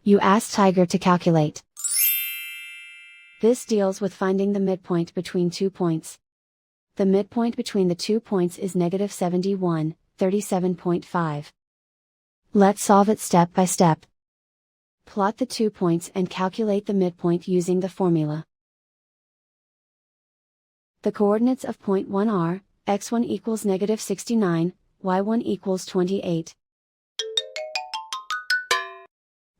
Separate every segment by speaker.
Speaker 1: You ask Tiger to calculate. This deals with finding the midpoint between 2 points. The midpoint between the 2 points is negative 71, 37.5. Let's solve it step by step. Plot the 2 points and calculate the midpoint using the formula. The coordinates of point 1 are, x1 equals negative 69, y1 equals 28.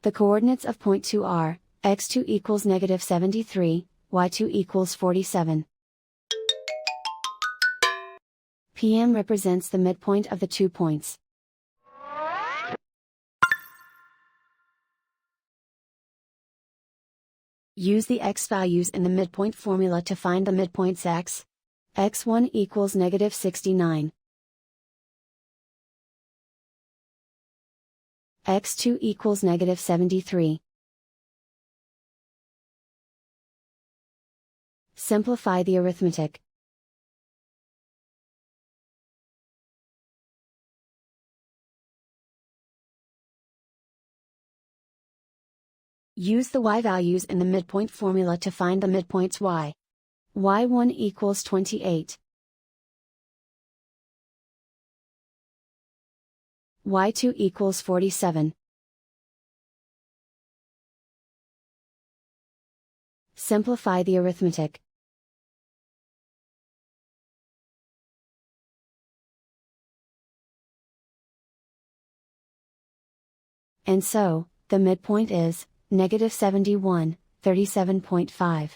Speaker 1: The coordinates of point 2 are, x2 equals negative 73, y2 equals 47. PM represents the midpoint of the 2 points. Use the x values in the midpoint formula to find the midpoints x. x1 equals negative 69. x2 equals negative 73. Simplify the arithmetic. Use the y values in the midpoint formula to find the midpoints y. y1 equals 28. y2 equals 47. Simplify the arithmetic. And so, the midpoint is, negative 71, 37.5.